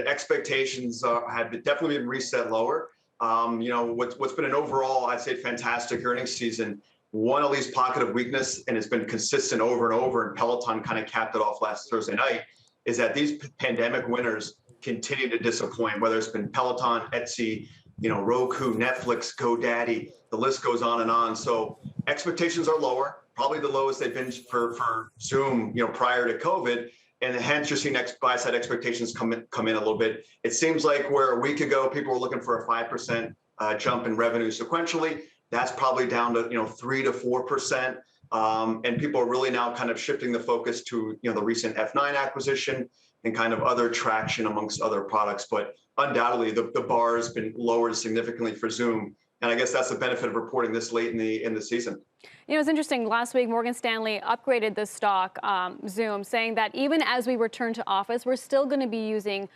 Expectations have definitely been reset lower. What's been an overall, I'd say, fantastic earnings season. One at least pocket of weakness, and it's been consistent over and over, and Peloton kind of capped it off last Thursday night, is that these pandemic winners continue to disappoint, whether it's been Peloton, Etsy, Roku, Netflix, GoDaddy, the list goes on and on. So expectations are lower, probably the lowest they've been for Zoom, prior to COVID. And hence you're seeing buy-side expectations come in a little bit. It seems like where a week ago people were looking for a 5% jump in revenue sequentially, that's probably down to 3 to 4%. And people are really now kind of shifting the focus to the recent F9 acquisition and kind of other traction amongst other products. But undoubtedly the bar has been lowered significantly for Zoom. And I guess that's the benefit of reporting this late in the season. It's interesting. Last week, Morgan Stanley upgraded the stock, Zoom, saying that even as we return to office, we're still going to be using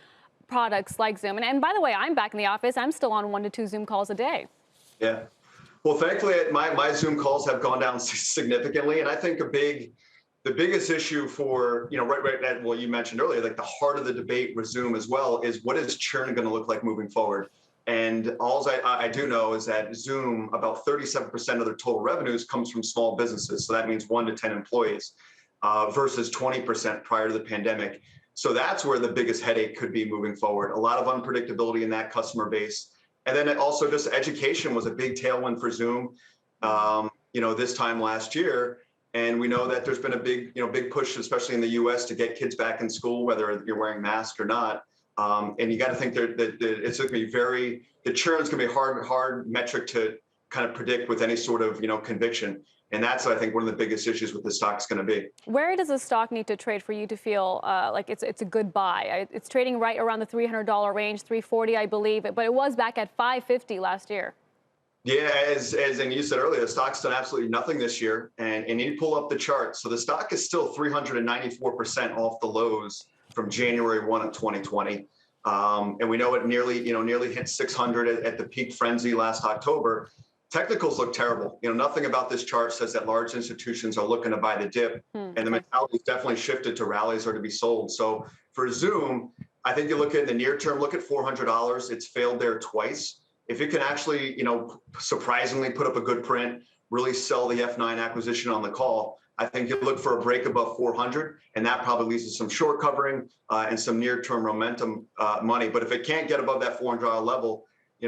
products like Zoom. And by the way, I'm back in the office. I'm still on 1 to 2 Zoom calls a day. Yeah. Well, thankfully, my Zoom calls have gone down significantly. And I think the biggest issue for, right, well, you mentioned earlier, like the heart of the debate with Zoom as well, is what is churn going to look like moving forward? And all I do know is that Zoom, about 37% of their total revenues comes from small businesses. So that means 1 to 10 employees versus 20% prior to the pandemic. So that's where the biggest headache could be moving forward. A lot of unpredictability in that customer base. And then also just education was a big tailwind for Zoom, this time last year. And we know that there's been a big push, especially in the US, to get kids back in school, whether you're wearing masks or not. And you got to think that it's going to be the churn is going to be a hard metric to kind of predict with any sort of, conviction. And that's, I think, one of the biggest issues with the stock is going to be. Where does the stock need to trade for you to feel like it's a good buy? It's trading right around the $300 range, $340, I believe, but it was back at $550 last year. Yeah, as you said earlier, the stock's done absolutely nothing this year. And you pull up the chart. So the stock is still 394% off the lows from January 1 of 2020. And we know it nearly hit 600 at the peak frenzy last October. Technicals look terrible. Nothing about this chart says that large institutions are looking to buy the dip. And the mentality has definitely shifted to rallies or to be sold. So for Zoom, I think you look at the near term, look at $400. It's failed there twice. If it can actually, surprisingly put up a good print, really sell the F9 acquisition on the call, I think you look for a break above 400, and that probably leads to some short covering and some near-term momentum money. But if it can't get above that $400 level,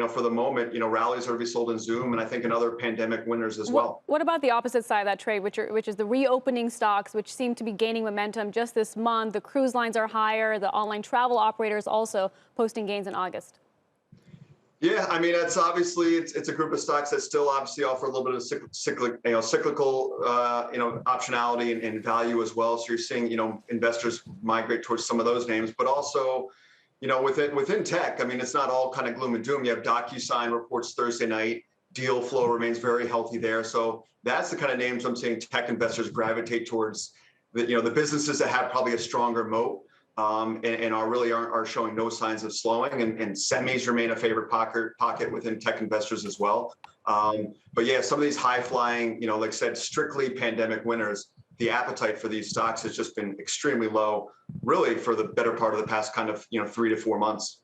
for the moment, rallies are to be sold in Zoom, and I think in other pandemic winners as well. What about the opposite side of that trade, which is the reopening stocks, which seem to be gaining momentum just this month? The cruise lines are higher. The online travel operators also posting gains in August. Yeah, I mean, it's obviously it's a group of stocks that still obviously offer a little bit of cyclical optionality and value as well. So you're seeing investors migrate towards some of those names, but also within tech. I mean, it's not all kind of gloom and doom. You have DocuSign reports Thursday night. Deal flow remains very healthy there. So that's the kind of names I'm seeing tech investors gravitate towards. The businesses that have probably a stronger moat. And are showing no signs of slowing, and semis remain a favorite pocket within tech investors as well. But yeah, some of these high flying, like I said, strictly pandemic winners, the appetite for these stocks has just been extremely low, really for the better part of the past kind of 3 to 4 months.